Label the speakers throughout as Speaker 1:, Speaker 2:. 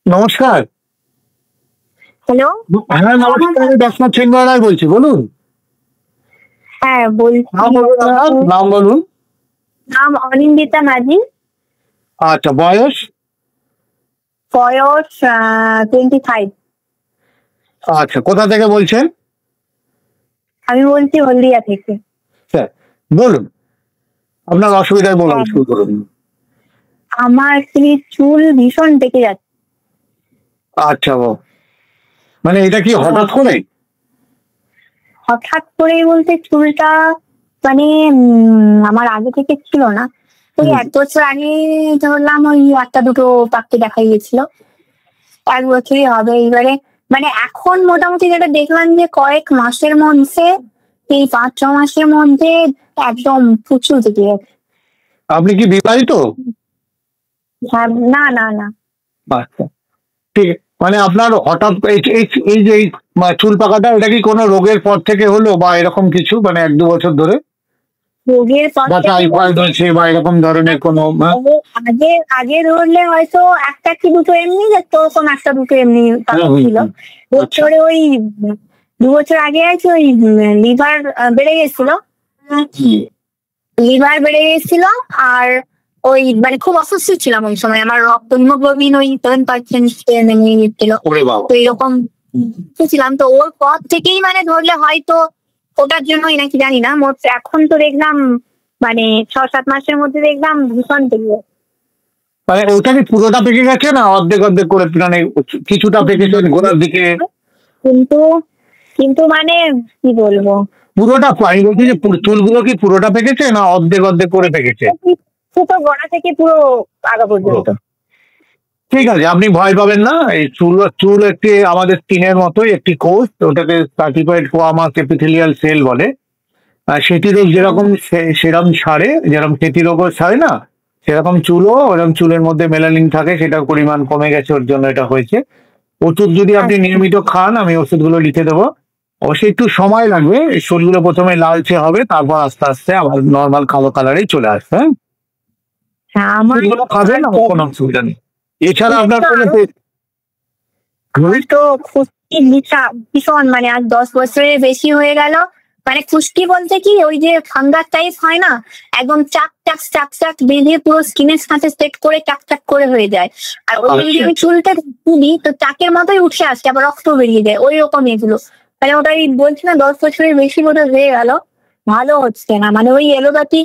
Speaker 1: নমস্কার।
Speaker 2: হ্যালো।
Speaker 1: হ্যাঁ, নমস্কার। আমি ডাক্তার চিন্ময় রায় বলছি, বলুন।
Speaker 2: হ্যাঁ, বলছি।
Speaker 1: নাম বলুন আপনার, নাম বলুন।
Speaker 2: নাম অনিন্দিতা মাঝি।
Speaker 1: আচ্ছা, বয়স?
Speaker 2: বয়স 25।
Speaker 1: আচ্ছা, কোথা থেকে বলছেন?
Speaker 2: আমি বলছি হলদিয়া থেকে।
Speaker 1: স্যার বলুন, আপনার অসুবিধায় বলুন,
Speaker 2: হ্যাঁ,
Speaker 1: শুরু করুন।
Speaker 2: আমার অ্যাকচুয়ালি চুল ভীষণ পেকে যাচ্ছে।
Speaker 1: আচ্ছা, মানে এটা কি হঠাৎ করে?
Speaker 2: হঠাৎ করে বলতে চুলটা মানে আমার আগে থেকে ছিল না। ওই 1 বছর আগে ধরলাম ওই একটা দুটো পাকতে দেখা গিয়েছিল। 1 বছরই হবে এবারে। মানে এখন মোটামুটি যেটা দেখলাম যে কয়েক মাসের মধ্যে, এই 5-6 মাসের মধ্যে একদম প্রচুর পেকে গেছে।
Speaker 1: আপনি কি বিবাহিত?
Speaker 2: হ্যাঁ, না না না।
Speaker 1: আচ্ছা, ঠিক আছে। মানে আপনার হঠাৎ এই যে চুল পাকাটা, এটা কি কোনো রোগের পর থেকে হলো বা এরকম কিছু, মানে 1-2 বছর ধরে,
Speaker 2: রোগের পর
Speaker 1: বা
Speaker 2: থেকে
Speaker 1: টাইফয়েড হয়েছে বা এরকম ধরনের কোনো?
Speaker 2: আগে আগে ধরলে হয়তো একটা কি দুটো এমনি যেত, তখন একটা দুটো এমনি পাকা ছিল। বছরে ওই 2 বছর আগে আছে ওই লিভার বেড়ে গেছিল। আর ওই মানে খুব অসুস্থ ছিলাম ওই সময়। আমার রক্ত হিমোগ্লোবিন ওই 7% নেমে গেছিল। তো এরকম ছিলাম। তো ওর পর থেকেই মানে ধরলে হয়তো ওটার জন্যই নাকি জানি না। মোট এখন তো দেখলাম মানে 6-7 মাসের মধ্যে দেখলাম ভীষণ পেকে গেছে।
Speaker 1: মানে ওটা কি পুরোটা পেকে গেছে না অর্ধেক অর্ধেক করে, মানে কিছুটা পেকেছে গোড়ার দিকে?
Speaker 2: কিন্তু কিন্তু মানে কি বলবো,
Speaker 1: পুরোটা, আমি বলছি যে চুলগুলো কি পুরোটা পেকেছে না অর্ধেক অর্ধেক করে পেকেছে?
Speaker 2: পুরো গোড়া থেকে পুরো আগা পর্যন্ত।
Speaker 1: ঠিক আছে, আপনি ভয় পাবেন না। এই চুল একটি আমাদের স্কিনের মতোই একটি কোষ, ওটাকে সার্টিফাইড কোয়ামাস এপিথেলিয়াল সেল বলে। আর সেটি রোগ যেরকম সেরকম সারে, যেরকম সেটি রোগও সারে না, সেরকম চুলও, ওরকম চুলের মধ্যে মেলানিন থাকে, সেটার পরিমাণ কমে গেছে, ওর জন্য এটা হয়েছে। ওষুধ যদি আপনি নিয়মিত খান, আমি ওষুধগুলো লিখে দেবো। অবশ্যই একটু সময় লাগবে, এই চুলগুলো প্রথমে লালচে হবে, তারপর আস্তে আস্তে আবার নর্মাল কালো কালারেই চলে আসবে।
Speaker 2: হ্যাঁ, আমার
Speaker 1: খাবেন, কোনো অসুবিধা নেই। এছাড়া আপনার কোনো
Speaker 2: তো খুশকি ভীষণ, মানে আজ 10 বছরের বেশি হয়ে গেল। মানে খুশকি বলতে কি, ওই যে ফাঙ্গাস টাইপ হয় না, একদম চাক চাক চাক চাক বেঁধে পুরো স্কিনের সাথে সেট করে চাক চাক করে হয়ে যায়। আর ওই যদি আমি চুলটা তুলি তো চাকের মতোই উঠে আসছে, আবার রক্ত বেরিয়ে যায়, ওই রকম এগুলো। মানে ওটাই বলছি না, 10 বছরের বেশি বোধহয় হয়ে গেল, ভালো হচ্ছে না। মানে ওই এলোপ্যাথি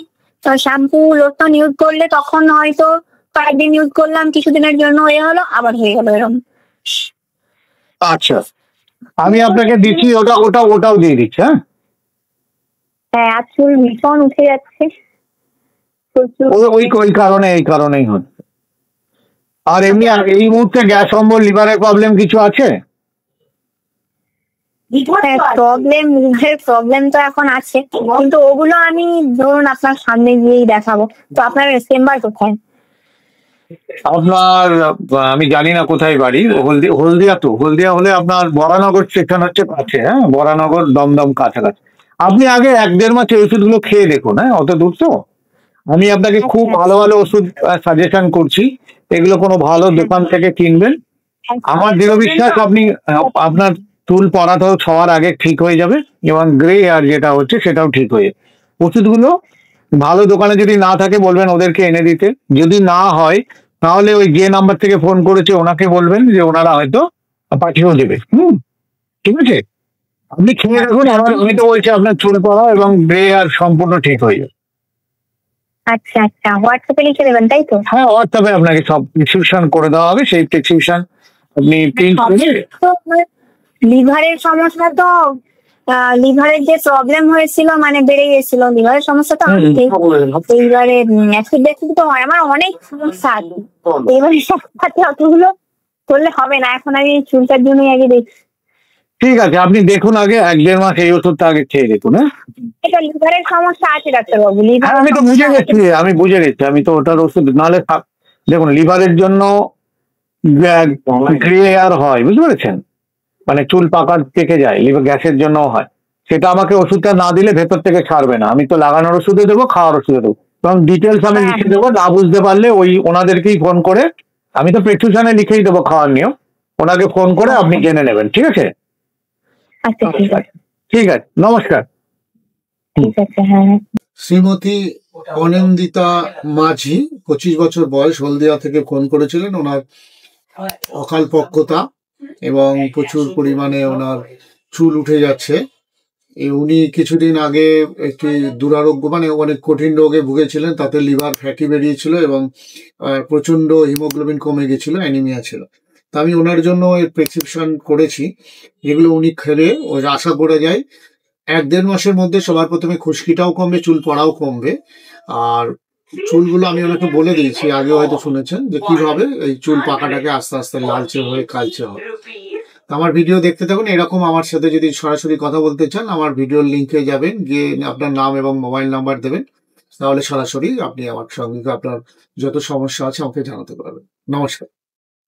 Speaker 2: শ্যাম্পু লোশন ইউজ করলে তখন হয়তো কয়েকদিন ইউজ করলাম, কিছুদিনের জন্য এ হলো, আবার হয়ে গেল এরকম।
Speaker 1: আচ্ছা, আমি আপনাকে দিচ্ছি, ওটাও দিয়ে দিচ্ছি।
Speaker 2: হ্যাঁ, আর চুল ভীষণ উঠে যাচ্ছে।
Speaker 1: ওই কারণেই হচ্ছে। আর এমনি এই মুহূর্তে গ্যাস অম্বল, লিভারের প্রবলেম কিছু আছে?
Speaker 2: প্রবলেম তো এখন আছে, কিন্তু ওগুলো আমি ধরুন আপনার সামনে গিয়েই দেখাবো। তো আপনার চেম্বার কোথায়?
Speaker 1: আপনার, আমি জানি না কোথায় বাড়ি। হলদিয়া হলে আপনার বরানগর স্টেশন হচ্ছে কাছে। হ্যাঁ, বরানগর দমদম কাছাকাছি। আপনি আগে 1-1.5 মাস এই ওষুধগুলো খেয়ে দেখুন। হ্যাঁ, অত দূর তো। আমি আপনাকে খুব ভালো ভালো ওষুধ সাজেশন করছি, এগুলো কোনো ভালো দোকান থেকে কিনবেন। আমার দৃঢ় বিশ্বাস আপনার চুল পড়াটা সবার আগে ঠিক হয়ে যাবে, এবং গ্রে আর যেটা হচ্ছে সেটাও ঠিক হয়ে যাবে। ওষুধগুলো ভালো দোকানে যদি না থাকে বলবেন ওদেরকে এনে দিতে। যদি না হয় তাহলে ওই যে নাম্বার থেকে ফোন করেছে ওনাকে বলবেন যে ওনারা হয়তো পাঠিয়েও দেবে। ঠিক আছে, আপনি খেয়ে দেখুন। আমি তো বলছি আপনার চুল পড়া এবং গ্রে আর সম্পূর্ণ ঠিক হয়ে যাবে।
Speaker 2: আচ্ছা আচ্ছা, হোয়াটসঅ্যাপে লিখে দেবেন তাই তো?
Speaker 1: হ্যাঁ, হোয়াটসঅ্যাপে আপনাকে সব প্রেসক্রিপশন করে দেওয়া হবে। সেই প্রেসক্রিপশন আপনি প্রিন্ট করে।
Speaker 2: লিভারের সমস্যা তো, লিভারের যে প্রবলেম হয়েছিল, মানে বেড়ে গেছিল লিভারের সমস্যা তো। এইবারে অ্যাসিড তো হয়, আমার অনেক সমস্যা আছে। এবারে সাথে অতগুলো করলে হবে না, এখন আমি চুলটার জন্যই আগে দেখছি।
Speaker 1: ঠিক আছে, আপনি দেখুন আগে 1-1.5 মাস এই ওষুধটা আগে খেয়ে দেখুন। হ্যাঁ,
Speaker 2: এটা লিভারের সমস্যা আছে ডাক্তারবাবু।
Speaker 1: আমি তো বুঝে গেছি। আমি তো ওটার ওষুধ নাহলে দেখুন, লিভারের জন্য গ্রে হয়, বুঝতে পেরেছেন? মানে চুল পাকার পেকে যায়, লিভার গ্যাসের জন্য হয়। সেটা আমাকে ওষুধটা না দিলে ভেতর থেকে ছাড়বে না। আমি তো লাগানোর ওষুধে দেবো, খাওয়ার ওষুধে দেবো, এবং ডিটেলস আমি লিখে দেবো। না বুঝতে পারলে ওই ওনাদেরকেই ফোন করে আমি তো প্রেসক্রিপশনে লিখেই দেবো খাওয়ার নিয়ম, ওনাকে ফোন করে আপনি জেনে নেবেন, ঠিক আছে?
Speaker 2: আচ্ছা ঠিক আছে,
Speaker 1: ঠিক আছে, নমস্কার।
Speaker 2: ঠিক আছে। হ্যাঁ হ্যাঁ।
Speaker 3: শ্রীমতী অনিন্দিতা মাঝি, 25 বছর বয়স, হলদিয়া থেকে ফোন করেছিলেন। ওনার অকাল পক্কতা এবং প্রচুর পরিমাণে ওনার চুল উঠে যাচ্ছে। উনি কিছুদিন আগে একটি দুরারোগ্য মানে অনেক কঠিন রোগে ভুগেছিলেন, তাতে লিভার ফ্যাটি বেরিয়েছিল এবং প্রচন্ড হিমোগ্লোবিন কমে গেছিল, অ্যানিমিয়া ছিল। তা আমি ওনার জন্য এর প্রেসক্রিপশন করেছি, এগুলো উনি খেলে ওই আশা করা যায় 1-1.5 মাসের মধ্যে সবার প্রথমে খুশকিটাও কমবে, চুল পড়াও কমবে। আর চুলগুলো আমি ওনাকে বলে দিয়েছি, আগে হয়তো শুনেছেন, যে কিভাবে এই চুল পাকাটাকে আস্তে আস্তে লালচে হয়ে কালচে হবে। আমার ভিডিও দেখতে থাকুন। এরকম আমার সাথে যদি সরাসরি কথা বলতে চান, আমার ভিডিওর লিঙ্কে যাবেন, গিয়ে আপনার নাম এবং মোবাইল নাম্বার দেবেন, তাহলে সরাসরি আপনি আমার সঙ্গে আপনার যত সমস্যা আছে আমাকে জানাতে পারবেন। নমস্কার।